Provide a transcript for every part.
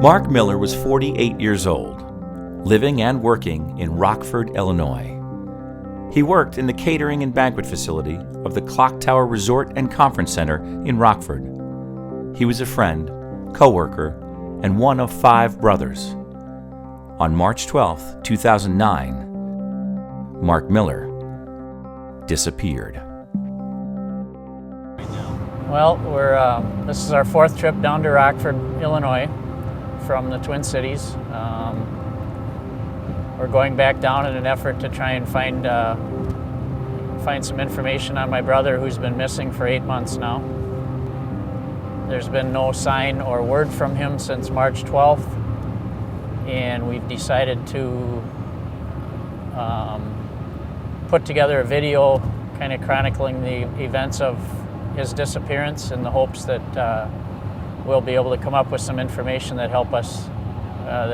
Mark Miller was 48 years old, living and working in Rockford, Illinois. He worked in the catering and banquet facility of the Clock Tower Resort and Conference Center in Rockford. He was a friend, co-worker, and one of 5 brothers. On March 12, 2009, Mark Miller disappeared. Well, this is our 4th trip down to Rockford, Illinois, from the Twin Cities. We're going back down in an effort to try and find some information on my brother, who's been missing for 8 months now. There's been no sign or word from him since March 12th, and we've decided to put together a video kind of chronicling the events of his disappearance in the hopes that we'll be able to come up with some information that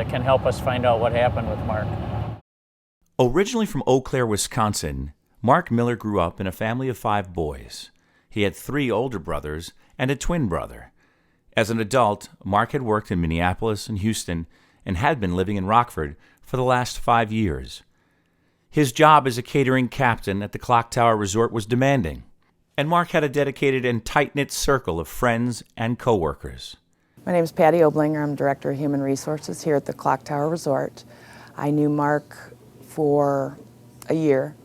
can help us find out what happened with Mark. Originally from Eau Claire, Wisconsin, Mark Miller grew up in a family of 5 boys. He had 3 older brothers and a twin brother. As an adult, Mark had worked in Minneapolis and Houston and had been living in Rockford for the last 5 years. His job as a catering captain at the Clock Tower Resort was demanding, and Mark had a dedicated and tight-knit circle of friends and co-workers. My name is Patty Oblinger. I'm Director of Human Resources here at the Clock Tower Resort. I knew Mark for a year.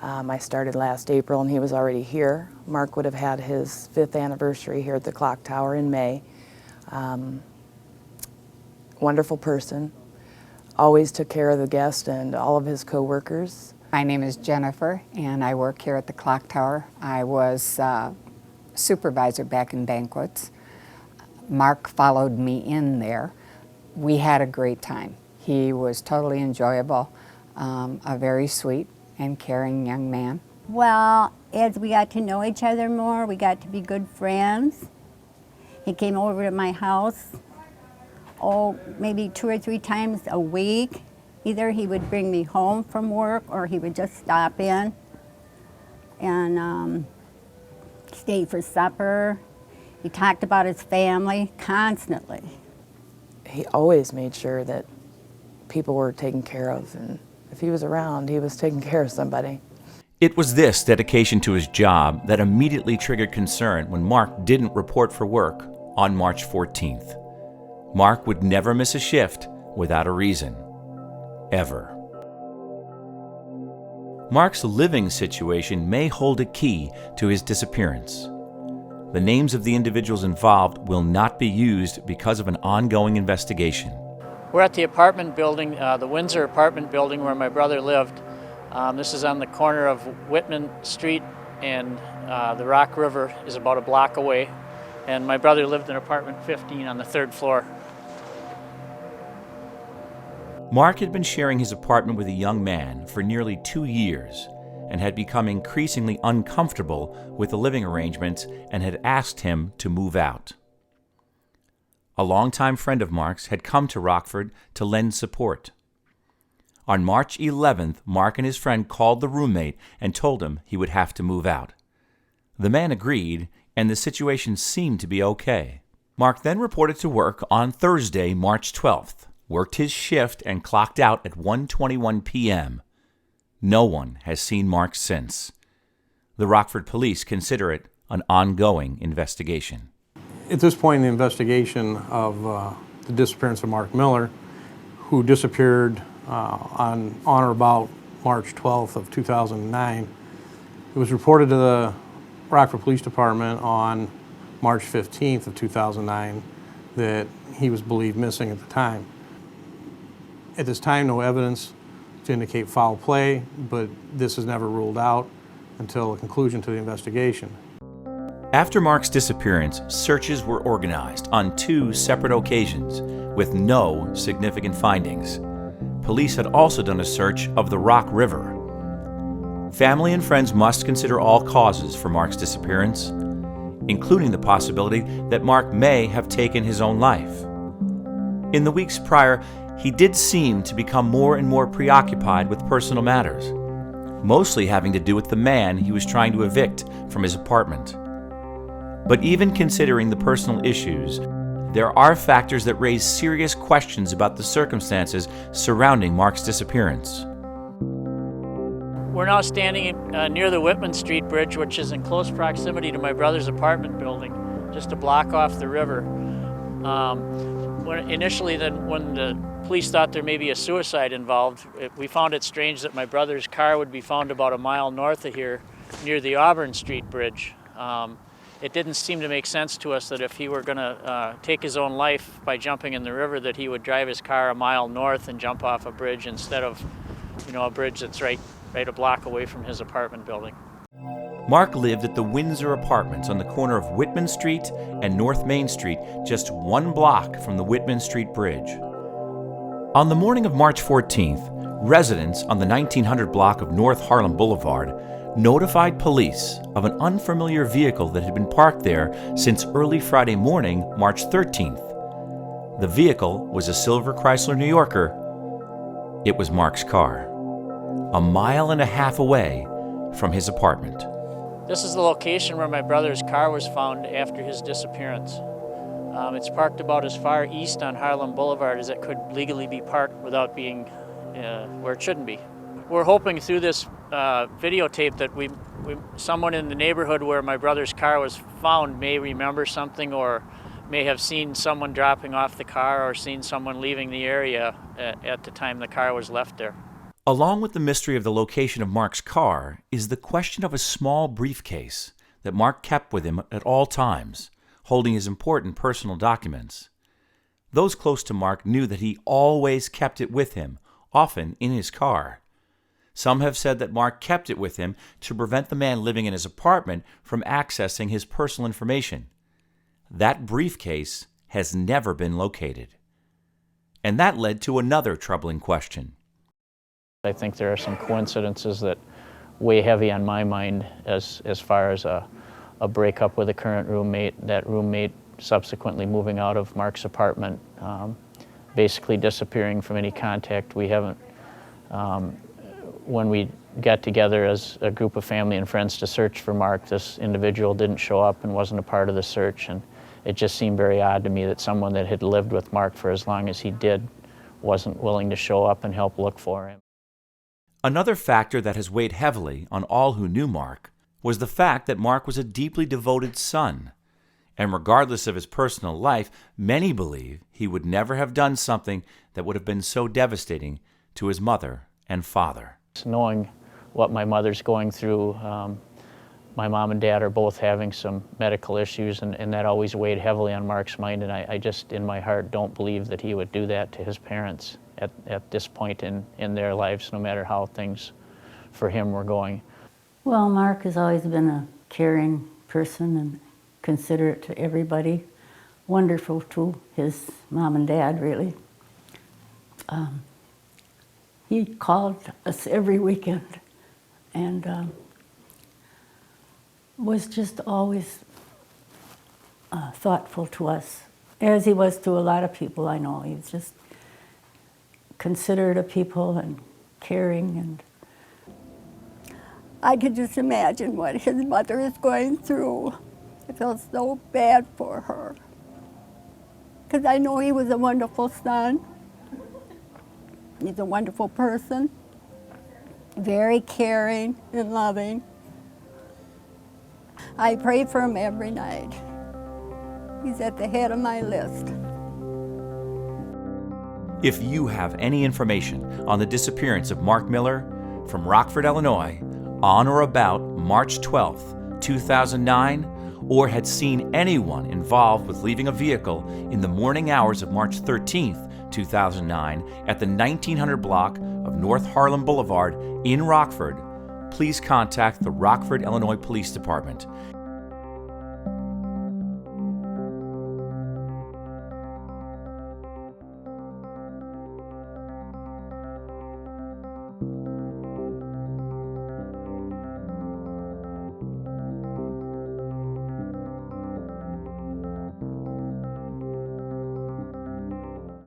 I started last April and he was already here. Mark would have had his 5th anniversary here at the Clock Tower in May. Wonderful person. Always took care of the guests and all of his co-workers. My name is Jennifer, and I work here at the Clock Tower. I was supervisor back in banquets. Mark followed me in there. We had a great time. He was totally enjoyable, a very sweet and caring young man. Well, as we got to know each other more, we got to be good friends. He came over to my house, maybe 2 or 3 times a week. Either he would bring me home from work or he would just stop in and stay for supper. He talked about his family constantly. He always made sure that people were taken care of, and if he was around, he was taking care of somebody. It was this dedication to his job that immediately triggered concern when Mark didn't report for work on March 14th. Mark would never miss a shift without a reason. Ever. Mark's living situation may hold a key to his disappearance. The names of the individuals involved will not be used because of an ongoing investigation. We're at the apartment building, the Windsor apartment building where my brother lived. This is on the corner of Whitman Street, and the Rock River is about a block away. And my brother lived in apartment 15 on the 3rd floor. Mark had been sharing his apartment with a young man for nearly 2 years and had become increasingly uncomfortable with the living arrangements and had asked him to move out. A longtime friend of Mark's had come to Rockford to lend support. On March 11th, Mark and his friend called the roommate and told him he would have to move out. The man agreed, and the situation seemed to be okay. Mark then reported to work on Thursday, March 12th. Worked his shift and clocked out at 1:21 p.m. No one has seen Mark since. The Rockford police consider it an ongoing investigation. At this point in the investigation of the disappearance of Mark Miller, who disappeared on or about March 12th of 2009, it was reported to the Rockford Police Department on March 15th of 2009 that he was believed missing at the time. At this time, no evidence to indicate foul play, but this is never ruled out until a conclusion to the investigation. After Mark's disappearance, searches were organized on 2 separate occasions with no significant findings. Police had also done a search of the Rock River. Family and friends must consider all causes for Mark's disappearance, including the possibility that Mark may have taken his own life. In the weeks prior, he did seem to become more and more preoccupied with personal matters, mostly having to do with the man he was trying to evict from his apartment. But even considering the personal issues, there are factors that raise serious questions about the circumstances surrounding Mark's disappearance. We're now standing near the Whitman Street Bridge, which is in close proximity to my brother's apartment building, just a block off the river. When the police thought there may be a suicide involved, we found it strange that my brother's car would be found about a mile north of here, near the Auburn Street Bridge. It didn't seem to make sense to us that if he were going to take his own life by jumping in the river, that he would drive his car a mile north and jump off a bridge instead of, a bridge that's right a block away from his apartment building. Mark lived at the Windsor Apartments on the corner of Whitman Street and North Main Street, just 1 block from the Whitman Street Bridge. On the morning of March 14th, residents on the 1900 block of North Harlem Boulevard notified police of an unfamiliar vehicle that had been parked there since early Friday morning, March 13th. The vehicle was a silver Chrysler New Yorker. It was Mark's car, 1.5 miles away from his apartment. This is the location where my brother's car was found after his disappearance. It's parked about as far east on Harlem Boulevard as it could legally be parked without being where it shouldn't be. We're hoping through this videotape that someone in the neighborhood where my brother's car was found may remember something, or may have seen someone dropping off the car or seen someone leaving the area at the time the car was left there. Along with the mystery of the location of Mark's car is the question of a small briefcase that Mark kept with him at all times, holding his important personal documents. Those close to Mark knew that he always kept it with him, often in his car. Some have said that Mark kept it with him to prevent the man living in his apartment from accessing his personal information. That briefcase has never been located. And that led to another troubling question. I think there are some coincidences that weigh heavy on my mind as far as a breakup with a current roommate, that roommate subsequently moving out of Mark's apartment, basically disappearing from any contact. We haven't, when we got together as a group of family and friends to search for Mark, this individual didn't show up and wasn't a part of the search, and it just seemed very odd to me that someone that had lived with Mark for as long as he did wasn't willing to show up and help look for him. Another factor that has weighed heavily on all who knew Mark was the fact that Mark was a deeply devoted son. And regardless of his personal life, many believe he would never have done something that would have been so devastating to his mother and father. Knowing what my mother's going through, my mom and dad are both having some medical issues, and that always weighed heavily on Mark's mind, and I just, in my heart, don't believe that he would do that to his parents at this point in their lives, no matter how things for him were going. Well, Mark has always been a caring person and considerate to everybody. Wonderful to his mom and dad, really. He called us every weekend and was just always thoughtful to us, as he was to a lot of people I know. He was just considerate of people and caring. And I could just imagine what his mother is going through. I felt so bad for her, because I know he was a wonderful son. He's a wonderful person, very caring and loving. I pray for him every night. He's at the head of my list. If you have any information on the disappearance of Mark Miller from Rockford, Illinois, on or about March 12th, 2009, or had seen anyone involved with leaving a vehicle in the morning hours of March 13th, 2009, at the 1900 block of North Harlem Boulevard in Rockford, please contact the Rockford, Illinois Police Department